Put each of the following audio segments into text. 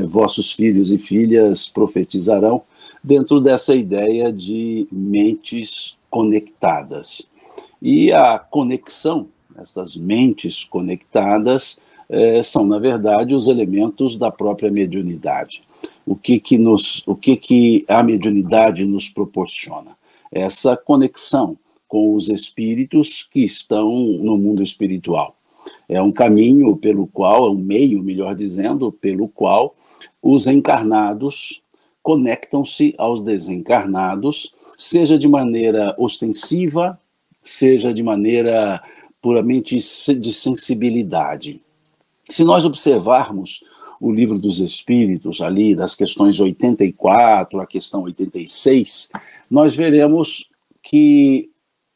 vossos filhos e filhas profetizarão, dentro dessa ideia de mentes conectadas. E a conexão, essas mentes conectadas, são, na verdade, os elementos da própria mediunidade. O que a mediunidade nos proporciona? Essa conexão com os espíritos que estão no mundo espiritual. É um caminho pelo qual, é um meio, melhor dizendo, pelo qual os encarnados conectam-se aos desencarnados, seja de maneira ostensiva, seja de maneira puramente de sensibilidade. Se nós observarmos o Livro dos Espíritos, ali das questões 84 à questão 86, nós veremos que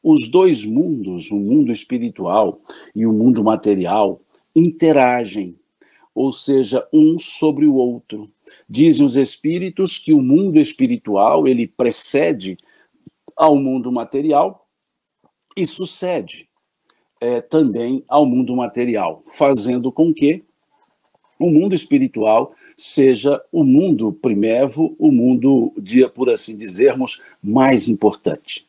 os dois mundos, o mundo espiritual e o mundo material, interagem, ou seja, um sobre o outro. Dizem os espíritos que o mundo espiritual, ele precede ao mundo material e sucede também ao mundo material, fazendo com que o mundo espiritual seja o mundo primevo, o mundo, por assim dizermos, mais importante.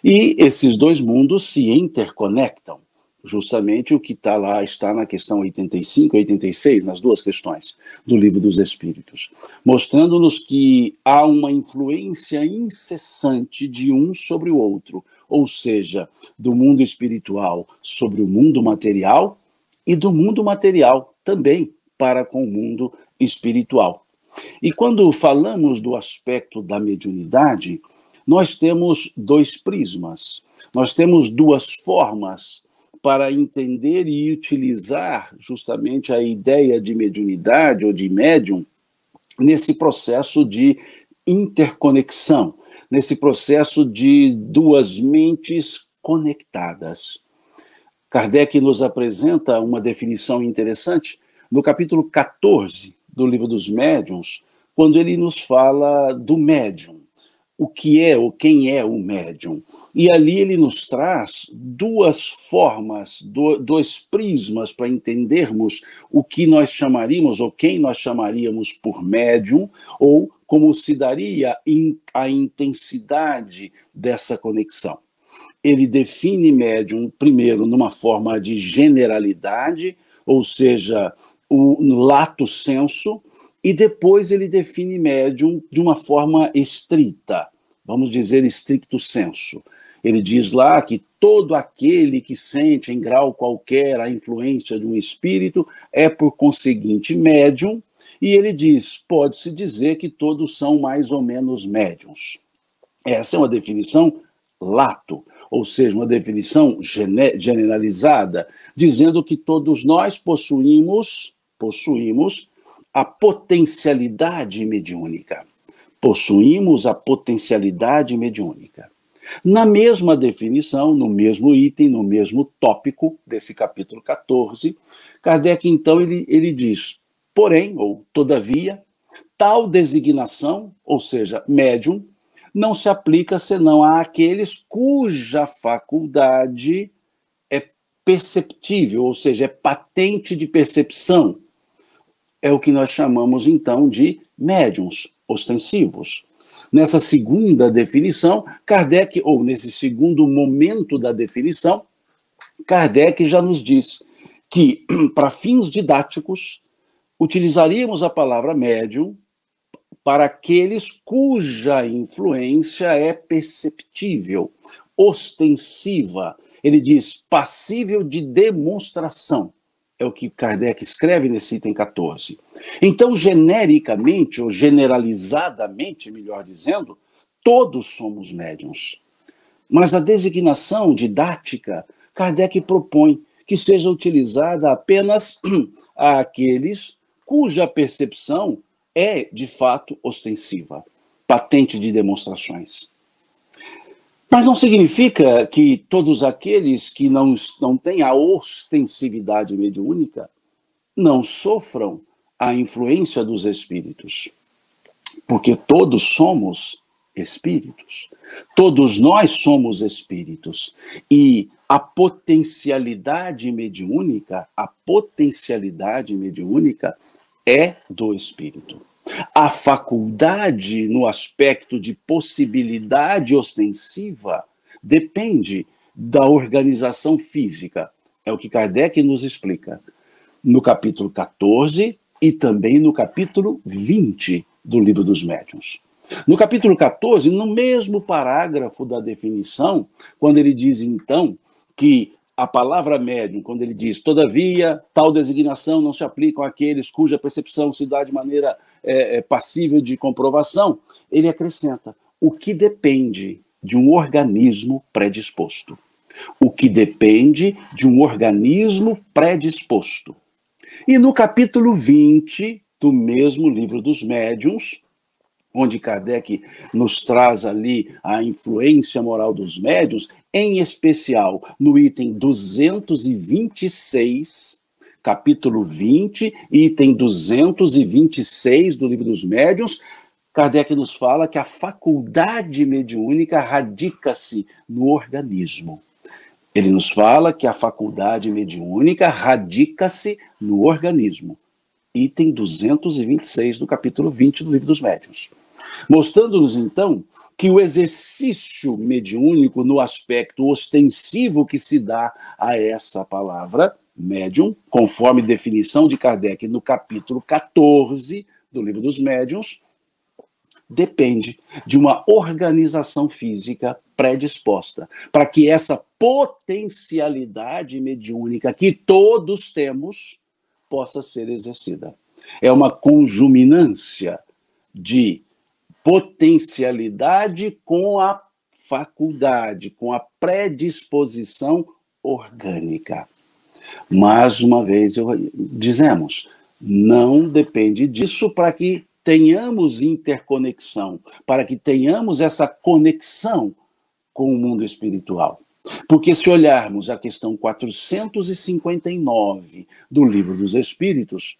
E esses dois mundos se interconectam, justamente o que está na questão 85 e 86, nas duas questões do Livro dos Espíritos, mostrando-nos que há uma influência incessante de um sobre o outro, ou seja, do mundo espiritual sobre o mundo material e do mundo material também para com o mundo espiritual. E quando falamos do aspecto da mediunidade, nós temos dois prismas, nós temos duas formas para entender e utilizar justamente a ideia de mediunidade ou de médium nesse processo de interconexão, nesse processo de duas mentes conectadas. Kardec nos apresenta uma definição interessante no capítulo 14 do Livro dos Médiuns, quando ele nos fala do médium, o que é ou quem é o médium. E ali ele nos traz duas formas, dois prismas para entendermos o que nós chamaríamos, ou quem nós chamaríamos por médium, ou como se daria a intensidade dessa conexão. Ele define médium, primeiro, numa forma de generalidade, ou seja, o lato sensu, e depois ele define médium de uma forma estrita, vamos dizer stricto sensu. Ele diz lá que todo aquele que sente em grau qualquer a influência de um espírito é, por conseguinte, médium, e ele diz, pode-se dizer que todos são mais ou menos médiums. Essa é uma definição lato, ou seja, uma definição generalizada, dizendo que todos nós possuímos a potencialidade mediúnica. Possuímos a potencialidade mediúnica. Na mesma definição, no mesmo item, no mesmo tópico desse capítulo 14, Kardec, então, ele diz, porém, ou todavia, tal designação, ou seja, médium, não se aplica senão àqueles cuja faculdade é perceptível, ou seja, é patente de percepção. É o que nós chamamos, então, de médiuns ostensivos. Nessa segunda definição, Kardec, ou nesse segundo momento da definição, Kardec já nos diz que, para fins didáticos, utilizaríamos a palavra médium para aqueles cuja influência é perceptível, ostensiva. Ele diz passível de demonstração. É o que Kardec escreve nesse item 14. Então, genericamente, ou generalizadamente, melhor dizendo, todos somos médiuns. Mas a designação didática, Kardec propõe que seja utilizada apenas àqueles cuja percepção é, de fato, ostensiva, patente de demonstrações. Mas não significa que todos aqueles que não têm a ostensividade mediúnica não sofram a influência dos espíritos. Porque todos somos espíritos. Todos nós somos espíritos. E a potencialidade mediúnica é do espírito. A faculdade, no aspecto de possibilidade ostensiva, depende da organização física. É o que Kardec nos explica no capítulo 14 e também no capítulo 20 do Livro dos Médiuns. No capítulo 14, no mesmo parágrafo da definição, quando ele diz, então, que a palavra médium, quando ele diz, todavia, tal designação não se aplica àqueles cuja percepção se dá de maneira passível de comprovação, ele acrescenta, o que depende de um organismo predisposto. O que depende de um organismo predisposto. E no capítulo 20 do mesmo Livro dos Médiuns, onde Kardec nos traz ali a influência moral dos médiuns, em especial no item 226, capítulo 20, item 226 do Livro dos Médiuns, Kardec nos fala que a faculdade mediúnica radica-se no organismo. Ele nos fala que a faculdade mediúnica radica-se no organismo. Item 226 do capítulo 20 do Livro dos Médiuns. Mostrando-nos, então, que o exercício mediúnico no aspecto ostensivo que se dá a essa palavra, médium, conforme definição de Kardec no capítulo 14 do Livro dos Médiuns, depende de uma organização física predisposta para que essa potencialidade mediúnica que todos temos possa ser exercida. É uma conjuminância de potencialidade com a faculdade, com a predisposição orgânica. Mais uma vez, dizemos, não depende disso para que tenhamos interconexão, para que tenhamos essa conexão com o mundo espiritual. Porque se olharmos a questão 459 do Livro dos Espíritos,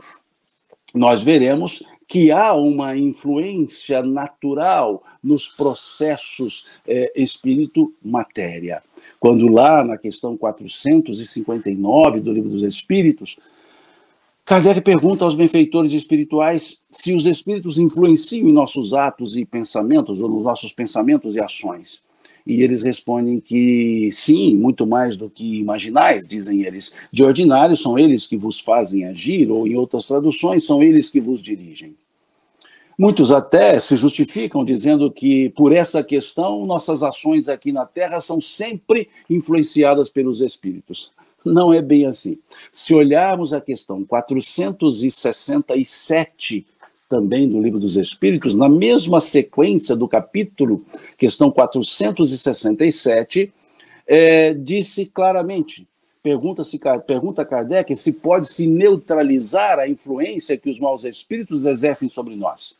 nós veremos que há uma influência natural nos processos espírito-matéria. Quando lá na questão 459 do Livro dos Espíritos, Kardec pergunta aos benfeitores espirituais se os espíritos influenciam em nossos atos e pensamentos, ou nos nossos pensamentos e ações. E eles respondem que sim, muito mais do que imaginais, dizem eles. De ordinário, são eles que vos fazem agir, ou em outras traduções, são eles que vos dirigem. Muitos até se justificam dizendo que, por essa questão, nossas ações aqui na Terra são sempre influenciadas pelos espíritos. Não é bem assim. Se olharmos a questão 467 também do Livro dos Espíritos, na mesma sequência do capítulo, questão 467, disse claramente, pergunta Kardec se pode-se neutralizar a influência que os maus espíritos exercem sobre nós.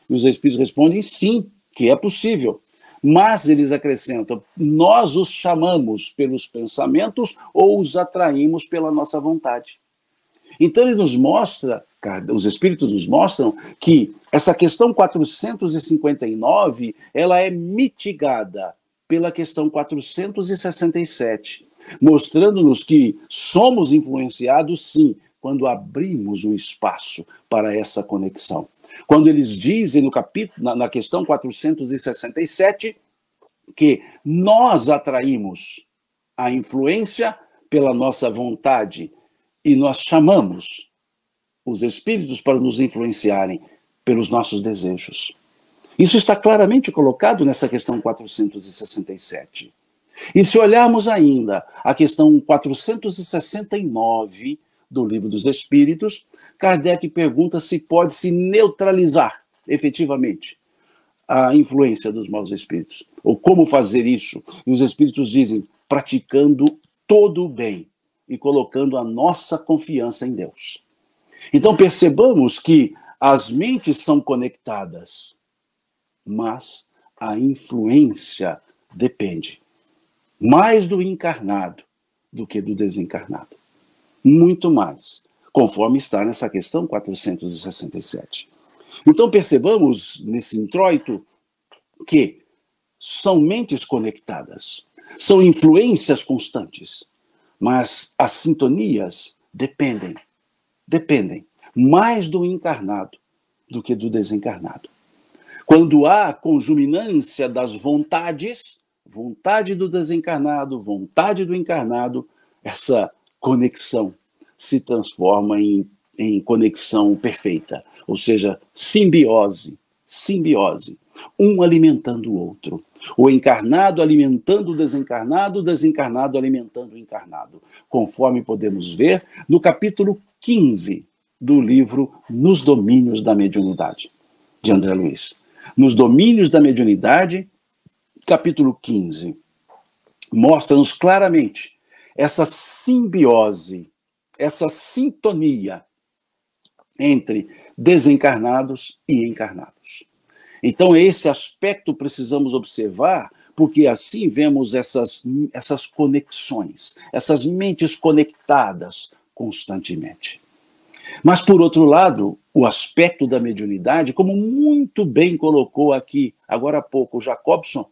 E os espíritos respondem sim, que é possível. Mas eles acrescentam, nós os chamamos pelos pensamentos ou os atraímos pela nossa vontade. Então ele nos mostra, os espíritos nos mostram que essa questão 459, ela é mitigada pela questão 467, mostrando-nos que somos influenciados sim, quando abrimos o espaço para essa conexão. Quando eles dizem no capítulo, na questão 467, que nós atraímos a influência pela nossa vontade e nós chamamos os espíritos para nos influenciarem pelos nossos desejos. Isso está claramente colocado nessa questão 467. E se olharmos ainda a questão 469 do Livro dos Espíritos, Kardec pergunta se pode se neutralizar efetivamente a influência dos maus espíritos, ou como fazer isso. E os espíritos dizem, praticando todo o bem e colocando a nossa confiança em Deus. Então percebamos que as mentes são conectadas, mas a influência depende mais do encarnado do que do desencarnado. Muito mais, conforme está nessa questão 467. Então percebamos nesse introito que são mentes conectadas, são influências constantes, mas as sintonias dependem mais do encarnado do que do desencarnado. Quando há conjuminância das vontades, vontade do desencarnado, vontade do encarnado, essa conexão se transforma em conexão perfeita, ou seja, simbiose, um alimentando o outro. O encarnado alimentando o desencarnado alimentando o encarnado, conforme podemos ver no capítulo 15 do livro Nos Domínios da Mediunidade, de André Luiz. Nos Domínios da Mediunidade, capítulo 15, mostra-nos claramente essa simbiose, essa sintonia entre desencarnados e encarnados. Então, esse aspecto precisamos observar, porque assim vemos essas conexões, essas mentes conectadas constantemente. Mas, por outro lado, o aspecto da mediunidade, como muito bem colocou aqui, agora há pouco, o Jacobson,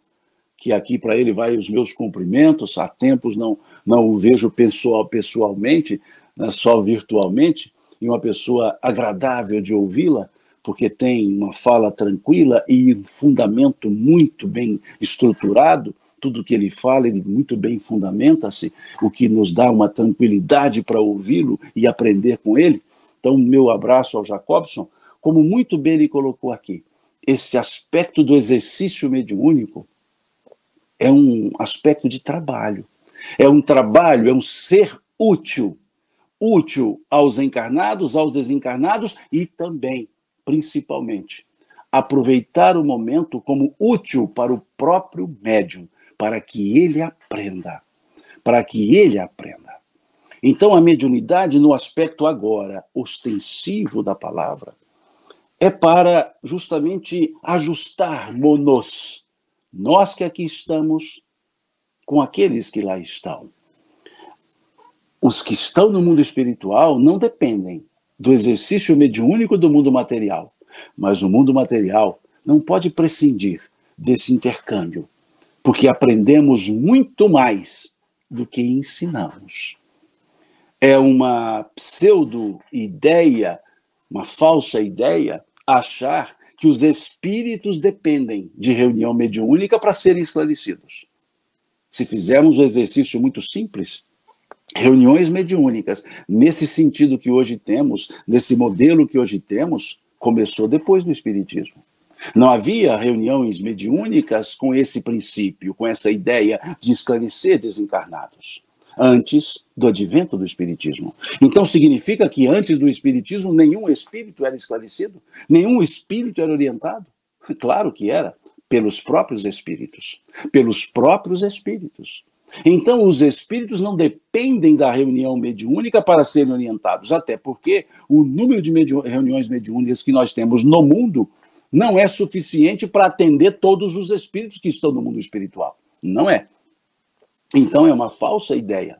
que aqui para ele vai os meus cumprimentos, há tempos não o vejo pessoalmente, né, só virtualmente, e uma pessoa agradável de ouvi-la, porque tem uma fala tranquila e um fundamento muito bem estruturado. Tudo que ele fala, ele muito bem fundamenta-se, o que nos dá uma tranquilidade para ouvi-lo e aprender com ele. Então, meu abraço ao Jacobson, como muito bem ele colocou aqui, esse aspecto do exercício mediúnico é um aspecto de trabalho. É um trabalho, é um ser útil aos encarnados, aos desencarnados e também, principalmente, aproveitar o momento como útil para o próprio médium, para que ele aprenda. Então, a mediunidade, no aspecto agora ostensivo da palavra, é para justamente ajustarmos-nos, nós que aqui estamos, com aqueles que lá estão. Os que estão no mundo espiritual não dependem do exercício mediúnico do mundo material, mas o mundo material não pode prescindir desse intercâmbio, porque aprendemos muito mais do que ensinamos. É uma pseudo-ideia, uma falsa ideia, achar que os espíritos dependem de reunião mediúnica para serem esclarecidos. Se fizermos um exercício muito simples, reuniões mediúnicas, nesse sentido que hoje temos, nesse modelo que hoje temos, começou depois do Espiritismo. Não havia reuniões mediúnicas com esse princípio, com essa ideia de esclarecer desencarnados, antes do advento do Espiritismo. Então significa que antes do Espiritismo nenhum espírito era esclarecido? Nenhum espírito era orientado? Claro que era, pelos próprios espíritos. Então, os espíritos não dependem da reunião mediúnica para serem orientados, até porque o número de reuniões mediúnicas que nós temos no mundo não é suficiente para atender todos os espíritos que estão no mundo espiritual. Não é. Então, é uma falsa ideia.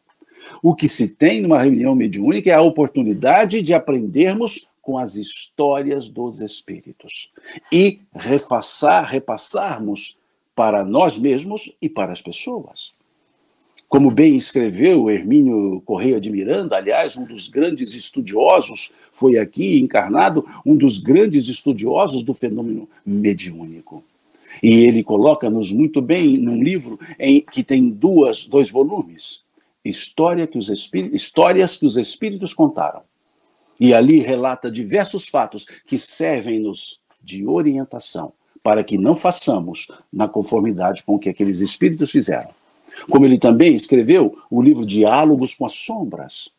O que se tem numa reunião mediúnica é a oportunidade de aprendermos com as histórias dos espíritos e repassarmos para nós mesmos e para as pessoas. Como bem escreveu Hermínio Correia de Miranda, aliás, um dos grandes estudiosos, foi aqui encarnado, um dos grandes estudiosos do fenômeno mediúnico. E ele coloca-nos muito bem num livro que tem dois volumes, Histórias que os Espíritos Contaram. E ali relata diversos fatos que servem-nos de orientação para que não façamos na conformidade com o que aqueles espíritos fizeram. Como ele também escreveu o livro Diálogos com as Sombras,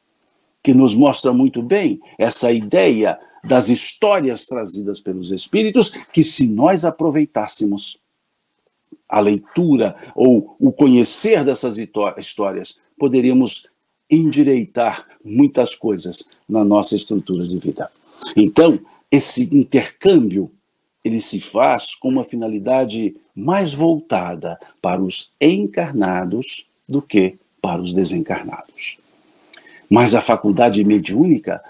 que nos mostra muito bem essa ideia das histórias trazidas pelos espíritos, que se nós aproveitássemos a leitura ou o conhecer dessas histórias, poderíamos endireitar muitas coisas na nossa estrutura de vida. Então, esse intercâmbio, ele se faz com uma finalidade mais voltada para os encarnados do que para os desencarnados. Mas a faculdade mediúnica,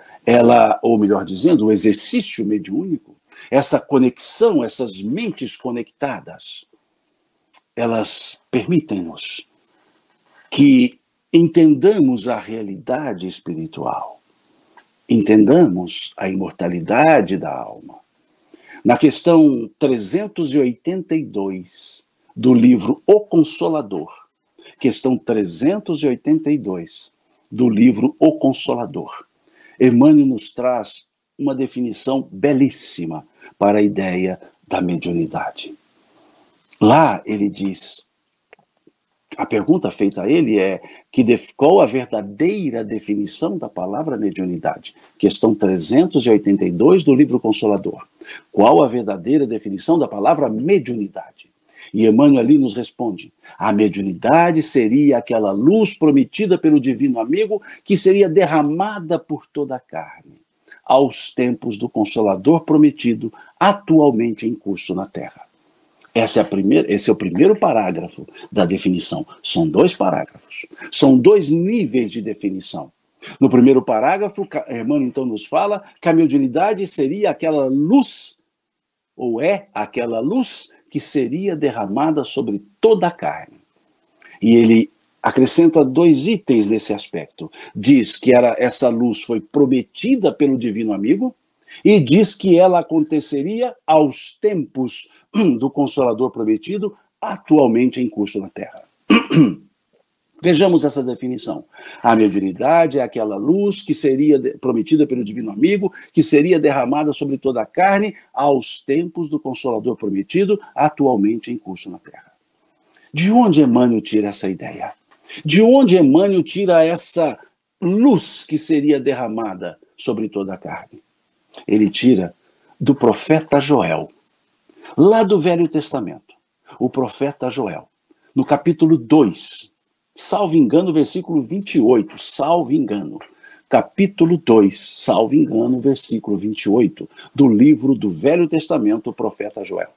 ou melhor dizendo, o exercício mediúnico, essa conexão, essas mentes conectadas, elas permitem-nos que entendamos a realidade espiritual. entendamos a imortalidade da alma. Na questão 382 do livro O Consolador, questão 382 do livro O Consolador, Emmanuel nos traz uma definição belíssima para a ideia da mediunidade. Lá ele diz, a pergunta feita a ele é qual a verdadeira definição da palavra mediunidade? Questão 382 do livro Consolador. Qual a verdadeira definição da palavra mediunidade? E Emmanuel ali nos responde, a mediunidade seria aquela luz prometida pelo divino amigo que seria derramada por toda a carne, aos tempos do Consolador prometido, atualmente em curso na Terra. Esse é o primeiro parágrafo da definição. São 2 parágrafos. São 2 níveis de definição. No primeiro parágrafo, Emmanuel então nos fala que a mediunidade seria aquela luz, ou é aquela luz que seria derramada sobre toda a carne. E ele acrescenta 2 itens nesse aspecto. Diz que essa luz foi prometida pelo divino amigo, e diz que ela aconteceria aos tempos do Consolador prometido, atualmente em curso na Terra. Vejamos essa definição. A mediunidade é aquela luz que seria prometida pelo divino amigo, que seria derramada sobre toda a carne, aos tempos do Consolador prometido, atualmente em curso na Terra. De onde Emmanuel tira essa ideia? De onde Emmanuel tira essa luz que seria derramada sobre toda a carne? Ele tira do profeta Joel, lá do Velho Testamento. O profeta Joel, no capítulo 2, salvo engano, versículo 28, salvo engano, capítulo 2, salvo engano, versículo 28, do livro do Velho Testamento, o profeta Joel.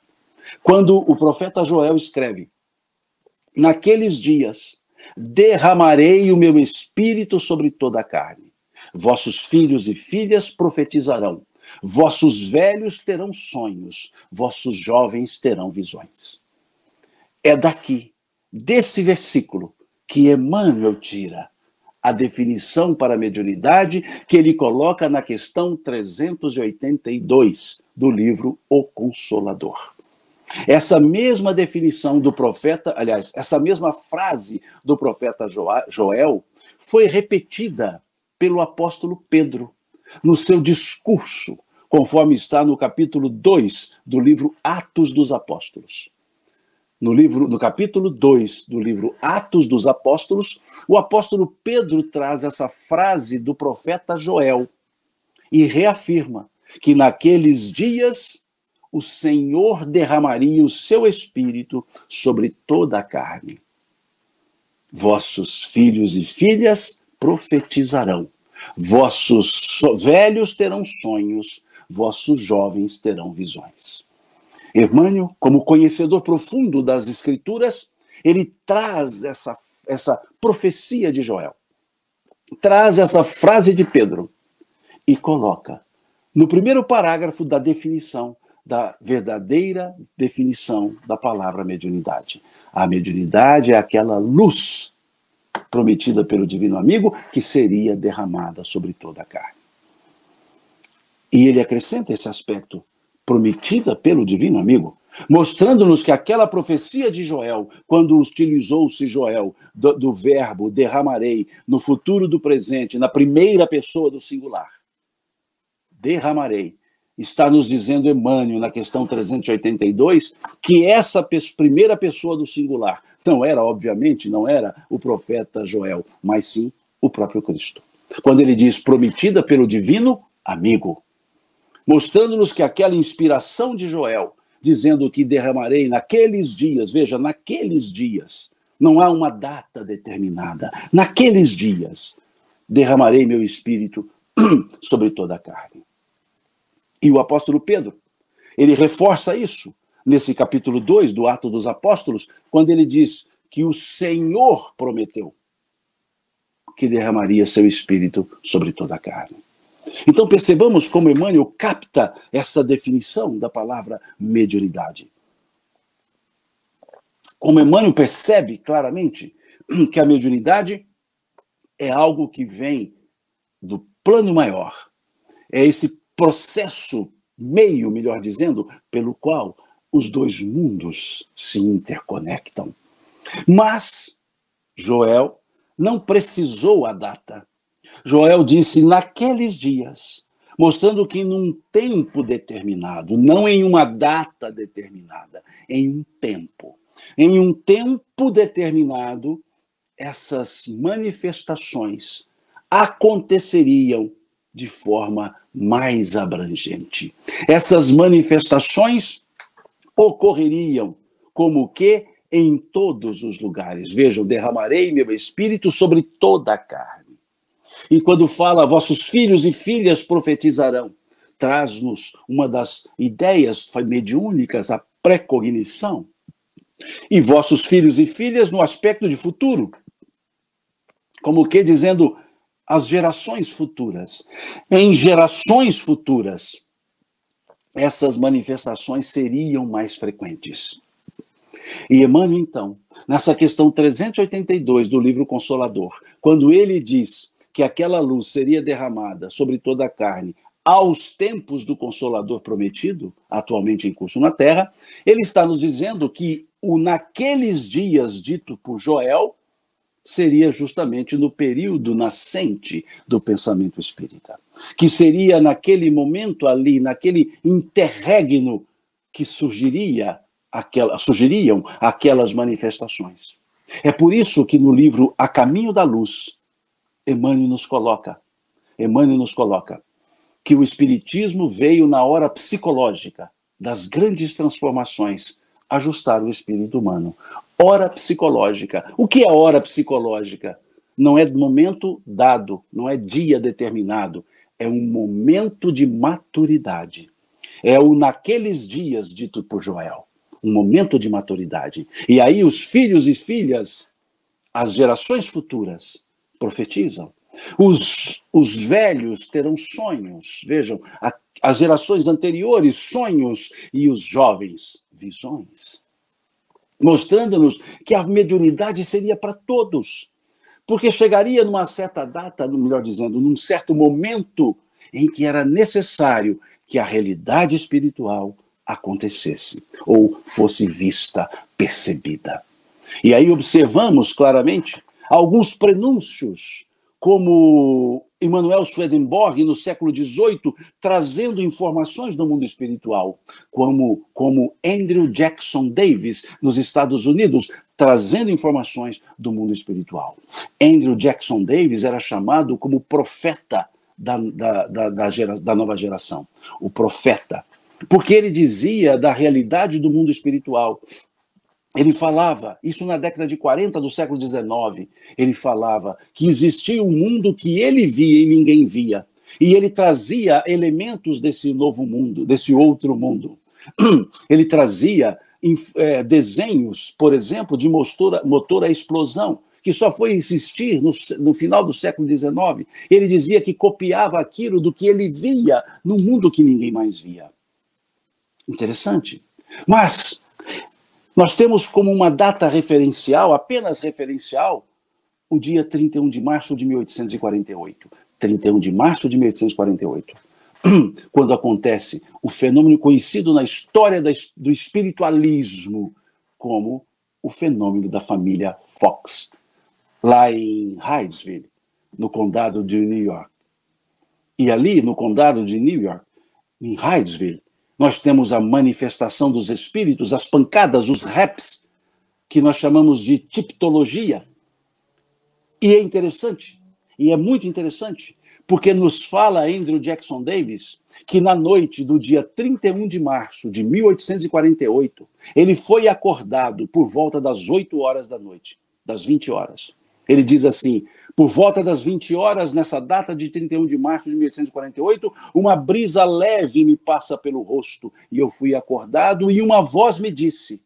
Quando o profeta Joel escreve, naqueles dias derramarei o meu espírito sobre toda a carne. Vossos filhos e filhas profetizarão, vossos velhos terão sonhos, vossos jovens terão visões. É daqui, desse versículo, que Emmanuel tira a definição para a mediunidade que ele coloca na questão 382 do livro O Consolador. Essa mesma definição do profeta, aliás, essa mesma frase do profeta Joel foi repetida pelo apóstolo Pedro no seu discurso, conforme está no capítulo 2 do livro Atos dos Apóstolos. No capítulo 2 do livro Atos dos Apóstolos, o apóstolo Pedro traz essa frase do profeta Joel e reafirma que naqueles dias o Senhor derramaria o seu espírito sobre toda a carne. Vossos filhos e filhas profetizarão, vossos velhos terão sonhos, vossos jovens terão visões. Emmanuel, como conhecedor profundo das Escrituras, ele traz essa profecia de Joel, traz essa frase de Pedro e coloca no primeiro parágrafo da definição, da verdadeira definição da palavra mediunidade. A mediunidade é aquela luz prometida pelo divino amigo que seria derramada sobre toda a carne. E ele acrescenta esse aspecto, prometida pelo divino amigo, mostrando-nos que aquela profecia de Joel, quando utilizou-se Joel do verbo derramarei no futuro do presente, na primeira pessoa do singular, derramarei, está nos dizendo Emmanuel na questão 382 que essa primeira pessoa do singular não era, obviamente, não era o profeta Joel, mas sim o próprio Cristo. Quando ele diz prometida pelo divino amigo, mostrando-nos que aquela inspiração de Joel, dizendo que derramarei naqueles dias, veja, naqueles dias, não há uma data determinada, naqueles dias derramarei meu espírito sobre toda a carne. E o apóstolo Pedro, ele reforça isso nesse capítulo 2 do Atos dos Apóstolos, quando ele diz que o Senhor prometeu que derramaria seu espírito sobre toda a carne. Então percebamos como Emmanuel capta essa definição da palavra mediunidade. Como Emmanuel percebe claramente que a mediunidade é algo que vem do plano maior, É esse processo, melhor dizendo, pelo qual os dois mundos se interconectam. Mas Joel não precisou a data. Joel disse naqueles dias, mostrando que num tempo determinado, não em uma data determinada, em um tempo. Em um tempo determinado, essas manifestações aconteceriam de forma mais abrangente. Essas manifestações ocorreriam como que em todos os lugares. Vejam, derramarei meu espírito sobre toda a carne. E quando fala, vossos filhos e filhas profetizarão, traz-nos uma das ideias mediúnicas, a precognição. E vossos filhos e filhas no aspecto de futuro, como que dizendo as gerações futuras. Em gerações futuras, essas manifestações seriam mais frequentes. E Emmanuel, então, nessa questão 382 do livro Consolador, quando ele diz que aquela luz seria derramada sobre toda a carne aos tempos do Consolador prometido, atualmente em curso na Terra, ele está nos dizendo que o naqueles dias dito por Joel seria justamente no período nascente do pensamento espírita, que seria naquele momento ali, naquele interregno que surgiriam aquelas manifestações. É por isso que no livro A Caminho da Luz, Emmanuel nos coloca que o Espiritismo veio na hora psicológica das grandes transformações ajustar o espírito humano. Hora psicológica. O que é hora psicológica? Não é momento dado, não é dia determinado, é um momento de maturidade. É o naqueles dias dito por Joel, um momento de maturidade. E aí os filhos e filhas, as gerações futuras, profetizam. Os velhos terão sonhos, vejam, as gerações anteriores, sonhos, e os jovens, visões. Mostrando-nos que a mediunidade seria para todos, porque chegaria numa certa data, melhor dizendo, num certo momento em que era necessário que a realidade espiritual acontecesse, ou fosse vista, percebida. E aí observamos claramente alguns prenúncios, como Emanuel Swedenborg, no século XVIII, trazendo informações do mundo espiritual, como Andrew Jackson Davis, nos Estados Unidos, trazendo informações do mundo espiritual. Andrew Jackson Davis era chamado como profeta da nova geração, o profeta, porque ele dizia da realidade do mundo espiritual. Ele falava, isso na década de 40 do século XIX, ele falava que existia um mundo que ele via e ninguém via. E ele trazia elementos desse novo mundo, desse outro mundo. Ele trazia desenhos, por exemplo, de motor à explosão, que só foi existir no final do século XIX. Ele dizia que copiava aquilo do que ele via no mundo que ninguém mais via. Interessante. Mas nós temos como uma data referencial, apenas referencial, o dia 31 de março de 1848. 31 de março de 1848. Quando acontece o fenômeno conhecido na história do espiritualismo como o fenômeno da família Fox, lá em Hydesville, no condado de New York. E ali, no condado de New York, em Hydesville, nós temos a manifestação dos espíritos, as pancadas, os raps, que nós chamamos de tipologia. E é interessante, e é muito interessante, porque nos fala Andrew Jackson Davis que na noite do dia 31 de março de 1848, ele foi acordado por volta das 8 horas da noite, das 20 horas. Ele diz assim: por volta das 20 horas, nessa data de 31 de março de 1848, uma brisa leve me passa pelo rosto e eu fui acordado e uma voz me disse: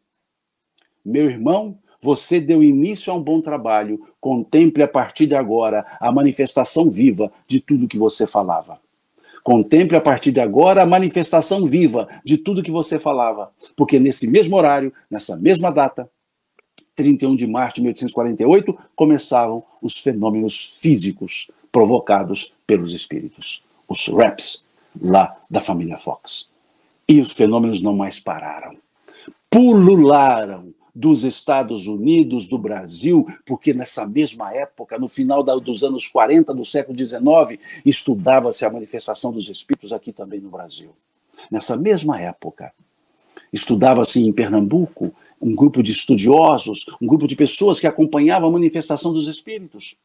meu irmão, você deu início a um bom trabalho, contemple a partir de agora a manifestação viva de tudo que você falava. Contemple a partir de agora a manifestação viva de tudo que você falava, porque nesse mesmo horário, nessa mesma data, 31 de março de 1848, começavam os fenômenos físicos provocados pelos espíritos, os raps. lá da família Fox. E os fenômenos não mais pararam. Pulularam dos Estados Unidos, do Brasil, porque nessa mesma época, no final dos anos 40 do século XIX, estudava-se a manifestação dos espíritos aqui também no Brasil. Nessa mesma época, estudava-se em Pernambuco um grupo de estudiosos, um grupo de pessoas que acompanhavam a manifestação dos espíritos.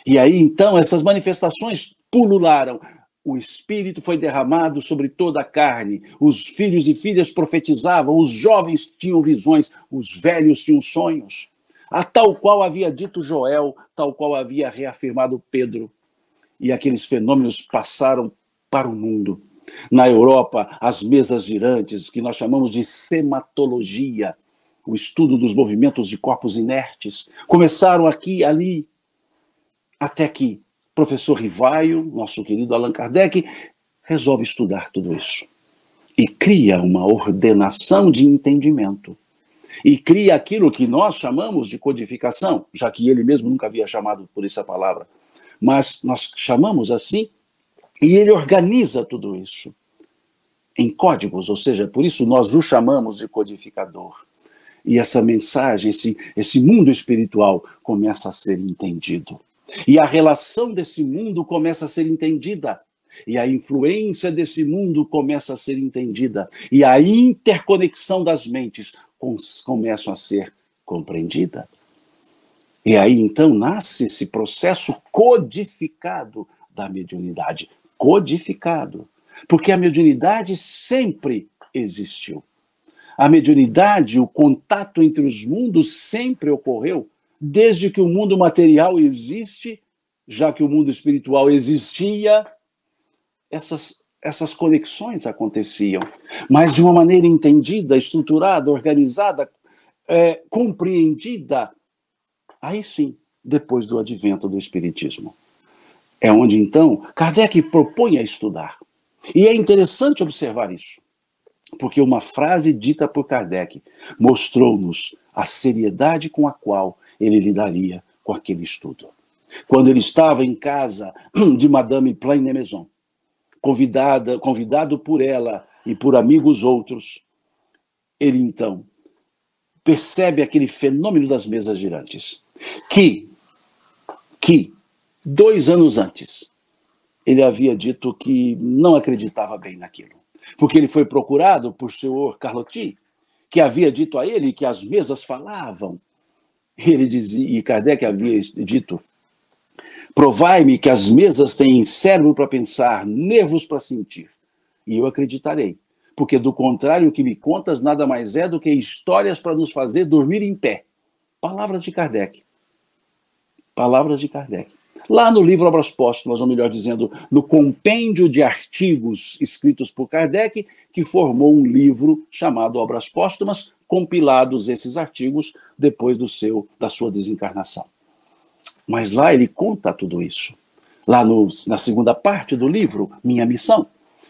E aí, então, essas manifestações pulularam. O Espírito foi derramado sobre toda a carne. Os filhos e filhas profetizavam, os jovens tinham visões, os velhos tinham sonhos. A tal qual havia dito Joel, tal qual havia reafirmado Pedro. E aqueles fenômenos passaram para o mundo. Na Europa, as mesas girantes, que nós chamamos de sematologia, o estudo dos movimentos de corpos inertes, começaram aqui e ali, até que o professor Rivaio, nosso querido Allan Kardec, resolve estudar tudo isso. E cria uma ordenação de entendimento. E cria aquilo que nós chamamos de codificação, já que ele mesmo nunca havia chamado por essa palavra. Mas nós chamamos assim, e ele organiza tudo isso em códigos, ou seja, por isso nós o chamamos de codificador. E essa mensagem, esse mundo espiritual começa a ser entendido. E a relação desse mundo começa a ser entendida. E a influência desse mundo começa a ser entendida. E a interconexão das mentes começa a ser compreendida. E aí, então, nasce esse processo codificado da mediunidade. Codificado. Porque a mediunidade sempre existiu. A mediunidade, o contato entre os mundos sempre ocorreu, desde que o mundo material existe, já que o mundo espiritual existia, essas conexões aconteciam, mas de uma maneira entendida, estruturada, organizada, compreendida, aí sim, depois do advento do Espiritismo. É onde, então, Kardec propõe a estudar. E é interessante observar isso, porque uma frase dita por Kardec mostrou-nos a seriedade com a qual ele lidaria com aquele estudo. Quando ele estava em casa de Madame Plaine-Maison, convidado por ela e por amigos outros, ele então percebe aquele fenômeno das mesas girantes, que 2 anos antes ele havia dito que não acreditava bem naquilo, porque ele foi procurado por senhor Carlotti, que havia dito a ele que as mesas falavam. Ele dizia, e Kardec havia dito: provai-me que as mesas têm cérebro para pensar, nervos para sentir, e eu acreditarei, porque do contrário o que me contas nada mais é do que histórias para nos fazer dormir em pé. Palavras de Kardec. Palavras de Kardec. Lá no livro Obras Póstumas, ou melhor dizendo, no compêndio de artigos escritos por Kardec, que formou um livro chamado Obras Póstumas, compilados esses artigos depois da sua desencarnação. Mas lá ele conta tudo isso. Lá na segunda parte do livro, Minha Missão,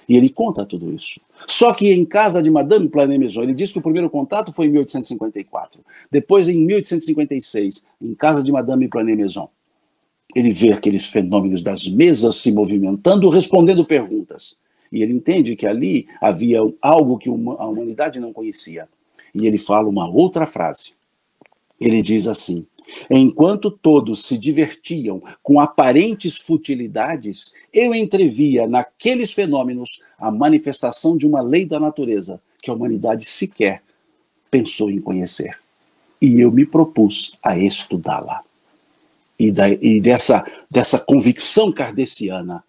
e ele conta tudo isso. Só que em casa de Madame Plaine-Maison, ele diz que o primeiro contato foi em 1854. Depois, em 1856, em casa de Madame Plaine-Maison, ele vê aqueles fenômenos das mesas se movimentando, respondendo perguntas. E ele entende que ali havia algo que a humanidade não conhecia. E ele fala uma outra frase. Ele diz assim: enquanto todos se divertiam com aparentes futilidades, eu entrevia naqueles fenômenos a manifestação de uma lei da natureza que a humanidade sequer pensou em conhecer. E eu me propus a estudá-la. E dessa convicção kardeciana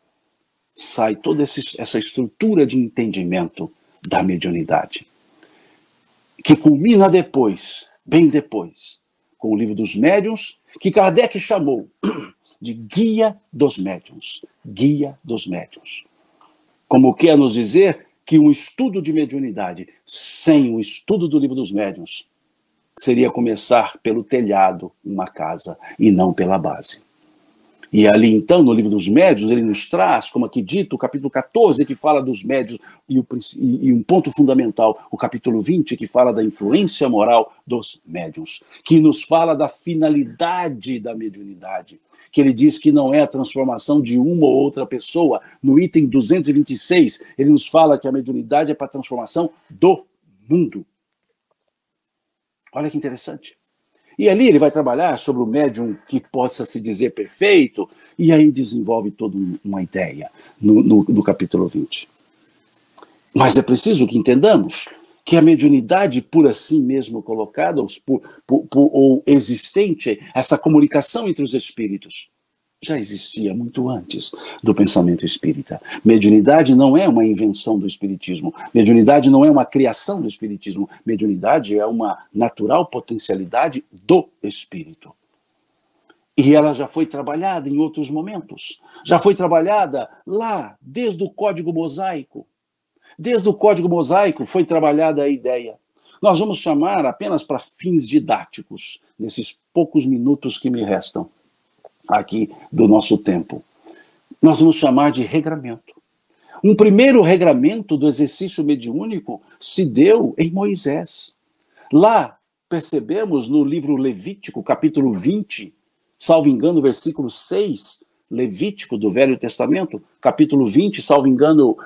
sai toda essa estrutura de entendimento da mediunidade, que culmina depois, bem depois, com o Livro dos Médiuns, que Kardec chamou de Guia dos Médiuns. Guia dos Médiuns. Como quer nos dizer que um estudo de mediunidade sem o estudo do Livro dos Médiuns seria começar pelo telhado uma casa e não pela base. E ali, então, no livro dos médiuns, ele nos traz, como aqui dito, o capítulo 14, que fala dos médiuns, e um ponto fundamental, o capítulo 20, que fala da influência moral dos médiuns, que nos fala da finalidade da mediunidade, que ele diz que não é a transformação de uma ou outra pessoa. No item 226, ele nos fala que a mediunidade é para a transformação do mundo. Olha que interessante. E ali ele vai trabalhar sobre o médium que possa se dizer perfeito, e aí desenvolve toda uma ideia no capítulo 20. Mas é preciso que entendamos que a mediunidade, por assim mesmo colocada, ou existente, essa comunicação entre os espíritos, já existia muito antes do pensamento espírita. Mediunidade não é uma invenção do espiritismo. Mediunidade não é uma criação do espiritismo. Mediunidade é uma natural potencialidade do espírito. E ela já foi trabalhada em outros momentos. Já foi trabalhada lá, desde o Código Mosaico. Desde o Código Mosaico foi trabalhada a ideia. Nós vamos chamar apenas para fins didáticos, nesses poucos minutos que me restam aqui do nosso tempo. Nós vamos chamar de regramento. Um primeiro regramento do exercício mediúnico se deu em Moisés. Lá percebemos no livro Levítico, capítulo 20, salvo engano, versículo 6, Levítico do Velho Testamento, capítulo 20, salvo engano,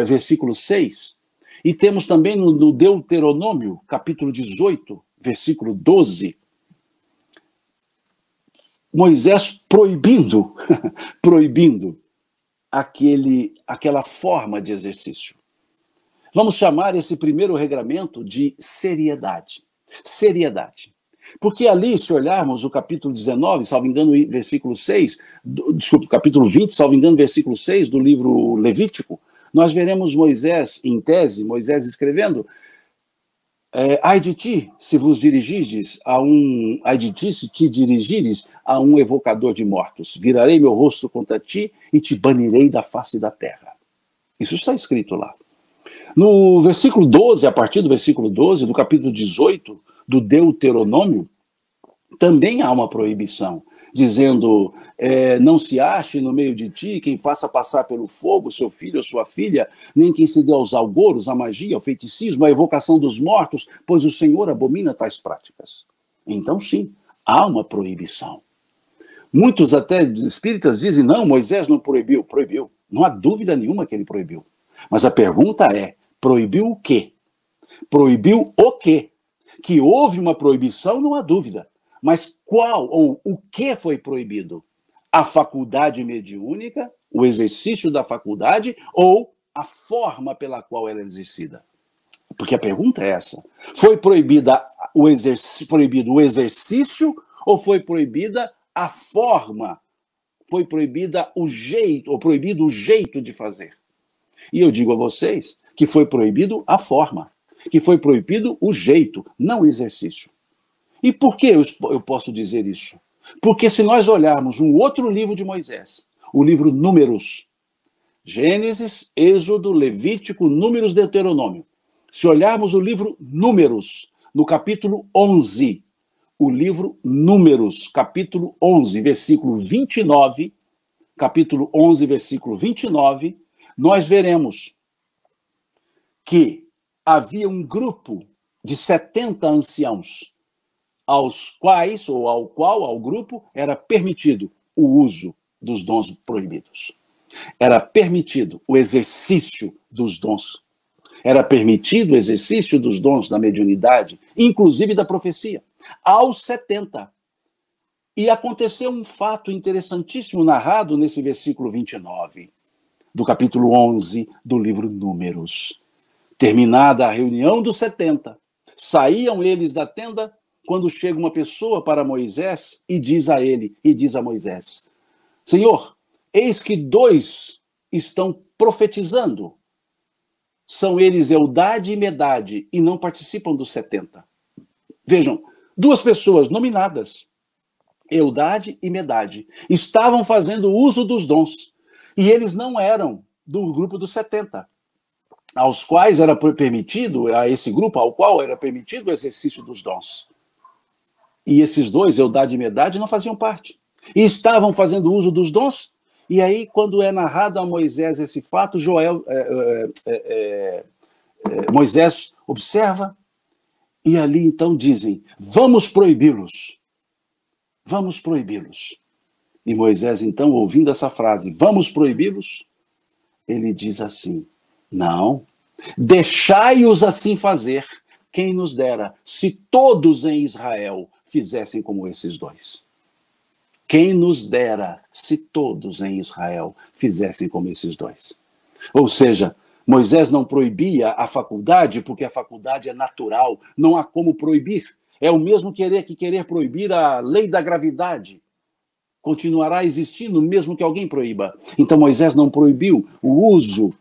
versículo 6. E temos também no Deuteronômio, capítulo 18, versículo 12, Moisés proibindo aquela forma de exercício. Vamos chamar esse primeiro regramento de seriedade. Seriedade. Porque ali, se olharmos o capítulo 19, salvo engano, versículo 6, capítulo 20, salvo engano, versículo 6 do livro Levítico, nós veremos Moisés, em tese, Moisés escrevendo: ai de ti, se vos dirigires ai de ti, se te dirigires a um evocador de mortos. Virarei meu rosto contra ti e te banirei da face da terra. Isso está escrito lá. No versículo 12, a partir do versículo 12, do capítulo 18, do Deuteronômio, também há uma proibição, dizendo: não se ache no meio de ti quem faça passar pelo fogo seu filho ou sua filha, nem quem se dê aos algoros, à magia, ao feiticismo, à evocação dos mortos, pois o Senhor abomina tais práticas. Então, sim, há uma proibição. Muitos até espíritas dizem: não, Moisés não proibiu. Proibiu. Não há dúvida nenhuma que ele proibiu. Mas a pergunta é: proibiu o quê? Proibiu o quê? Que houve uma proibição, não há dúvida. Mas qual ou o que foi proibido? A faculdade mediúnica, o exercício da faculdade ou a forma pela qual ela é exercida? Porque a pergunta é essa. Foi proibido o exercício ou foi proibida a forma? Foi proibida o jeito, ou proibido o jeito de fazer? E eu digo a vocês que foi proibido a forma, que foi proibido o jeito, não o exercício. E por que eu posso dizer isso? Porque se nós olharmos um outro livro de Moisés, o livro Números, Gênesis, Êxodo, Levítico, Números, Deuteronômio. Se olharmos o livro Números, no capítulo 11, o livro Números, capítulo 11, versículo 29, capítulo 11, versículo 29, nós veremos que havia um grupo de 70 anciãos, aos quais, ou ao grupo, era permitido o uso dos dons proibidos. Era permitido o exercício dos dons. Era permitido o exercício dos dons da mediunidade, inclusive da profecia, aos 70. E aconteceu um fato interessantíssimo narrado nesse versículo 29, do capítulo 11 do livro Números. Terminada a reunião dos 70, saíam eles da tenda quando chega uma pessoa para Moisés e diz a Moisés: Senhor, eis que 2 estão profetizando. São eles Eldade e Medade e não participam dos 70. Vejam, 2 pessoas nominadas, Eldade e Medade, estavam fazendo uso dos dons e eles não eram do grupo dos 70. Aos quais era permitido, a esse grupo ao qual era permitido o exercício dos dons. E esses 2, Eldade e Medade, não faziam parte. e estavam fazendo uso dos dons. E aí, quando é narrado a Moisés esse fato, Moisés observa, e ali então dizem, vamos proibi-los. Vamos proibi-los. E Moisés, então, ouvindo essa frase, vamos proibi-los, ele diz assim, não, deixai-os assim fazer, quem nos dera, se todos em Israel fizessem como esses dois. Quem nos dera, se todos em Israel fizessem como esses dois. Ou seja, Moisés não proibia a faculdade, porque a faculdade é natural, não há como proibir. É o mesmo que querer proibir a lei da gravidade. Continuará existindo, mesmo que alguém proíba. Então Moisés não proibiu o uso,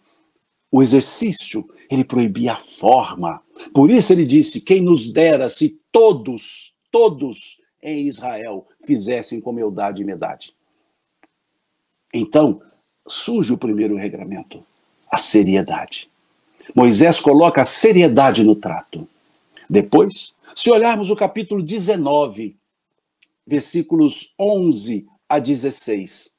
o exercício, ele proibia a forma. Por isso ele disse, quem nos dera se todos em Israel fizessem como eudade e medade. Então, surge o primeiro regramento, a seriedade. Moisés coloca a seriedade no trato. Depois, se olharmos o capítulo 19, versículos 11 a 16,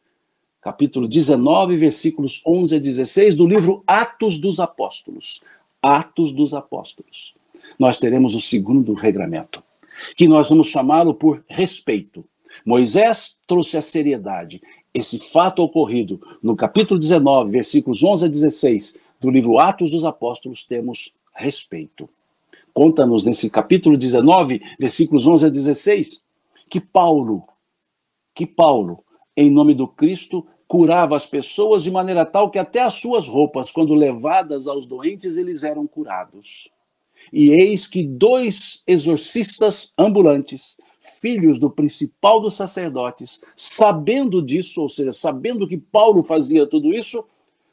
capítulo 19, versículos 11 a 16, do livro Atos dos Apóstolos. Atos dos Apóstolos. Nós teremos o segundo regramento, que nós vamos chamá-lo por respeito. Moisés trouxe a seriedade. Esse fato ocorrido no capítulo 19, versículos 11 a 16, do livro Atos dos Apóstolos, temos respeito. Conta-nos nesse capítulo 19, versículos 11 a 16, que Paulo, em nome do Cristo, curava as pessoas de maneira tal que até as suas roupas, quando levadas aos doentes, eles eram curados. E eis que 2 exorcistas ambulantes, filhos do principal dos sacerdotes, sabendo disso, ou seja, sabendo que Paulo fazia tudo isso,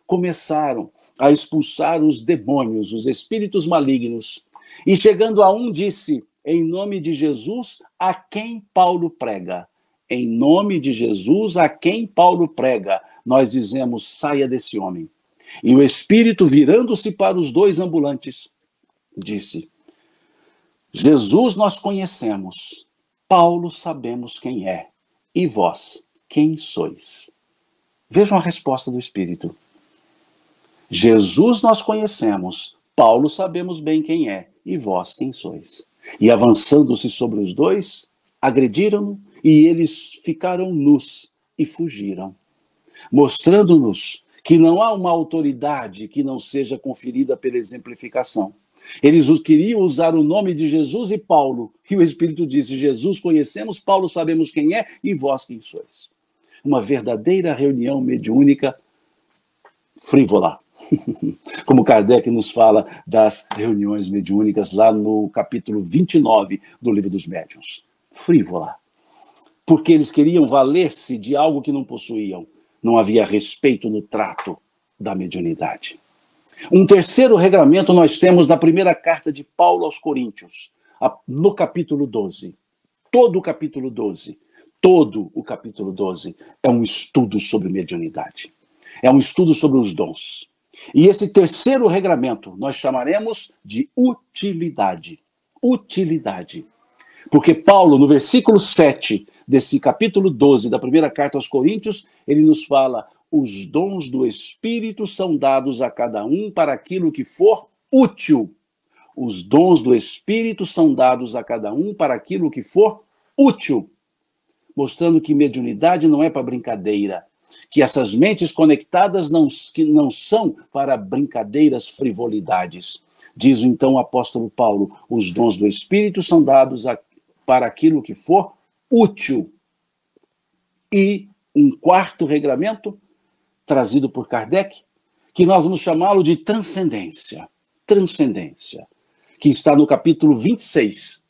começaram a expulsar os demônios, os espíritos malignos. E chegando a um, disse, em nome de Jesus, a quem Paulo prega. Em nome de Jesus, a quem Paulo prega, nós dizemos, saia desse homem. E o espírito, virando-se para os 2 ambulantes, disse, Jesus nós conhecemos, Paulo sabemos quem é, e vós, quem sois? Vejam a resposta do espírito. Jesus nós conhecemos, Paulo sabemos bem quem é, e vós, quem sois? E avançando-se sobre os 2, agrediram-no, e eles ficaram nus e fugiram, mostrando-nos que não há uma autoridade que não seja conferida pela exemplificação. Eles queriam usar o nome de Jesus e Paulo, e o Espírito disse, Jesus conhecemos, Paulo sabemos quem é, e vós quem sois. Uma verdadeira reunião mediúnica frívola. Como Kardec nos fala das reuniões mediúnicas lá no capítulo 29 do Livro dos Médiuns. Frívola. Porque eles queriam valer-se de algo que não possuíam. Não havia respeito no trato da mediunidade. Um terceiro regramento nós temos na primeira carta de Paulo aos Coríntios, no capítulo 12. Todo o capítulo 12 é um estudo sobre mediunidade. É um estudo sobre os dons. E esse terceiro regramento nós chamaremos de utilidade. Utilidade. Porque Paulo, no versículo 7 desse capítulo 12 da primeira carta aos Coríntios, ele nos fala, os dons do Espírito são dados a cada um para aquilo que for útil. Os dons do Espírito são dados a cada um para aquilo que for útil. Mostrando que mediunidade não é para brincadeira. Que essas mentes conectadas não são para brincadeiras, frivolidades. Diz então o apóstolo Paulo, os dons do Espírito são dados para aquilo que for útil. E um quarto regramento, trazido por Kardec, que nós vamos chamá-lo de transcendência. Transcendência, que está no capítulo 26,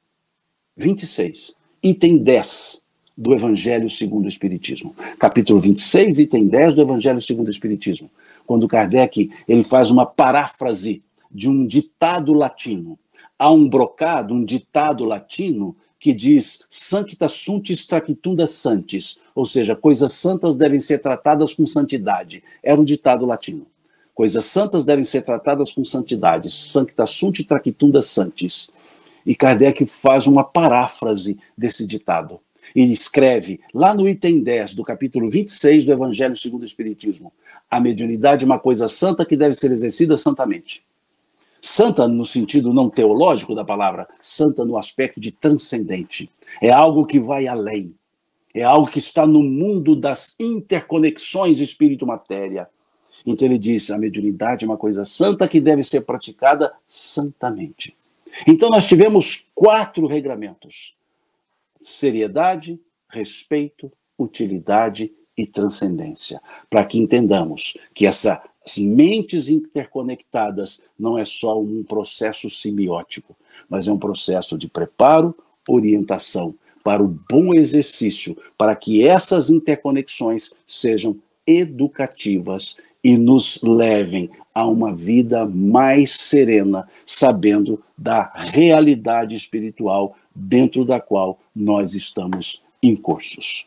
item 10 do Evangelho segundo o Espiritismo. Capítulo 26, item 10 do Evangelho segundo o Espiritismo. Quando Kardec ele faz uma paráfrase de um ditado latino. Há um brocado, um ditado latino, que diz sancta sunt extractunda santis, ou seja, coisas santas devem ser tratadas com santidade. Era um ditado latino. Coisas santas devem ser tratadas com santidade. Sancta sunt extractunda santis. E Kardec faz uma paráfrase desse ditado. Ele escreve, lá no item 10 do capítulo 26 do Evangelho segundo o Espiritismo, a mediunidade é uma coisa santa que deve ser exercida santamente. Santa no sentido não teológico da palavra, santa no aspecto de transcendente. É algo que vai além. É algo que está no mundo das interconexões espírito-matéria. Então ele diz, a mediunidade é uma coisa santa que deve ser praticada santamente. Então nós tivemos 4 regramentos: seriedade, respeito, utilidade e transcendência, para que entendamos que essas mentes interconectadas não é só um processo simbiótico, mas é um processo de preparo, orientação para o bom exercício, para que essas interconexões sejam educativas e nos levem a uma vida mais serena, sabendo da realidade espiritual dentro da qual nós estamos incursos.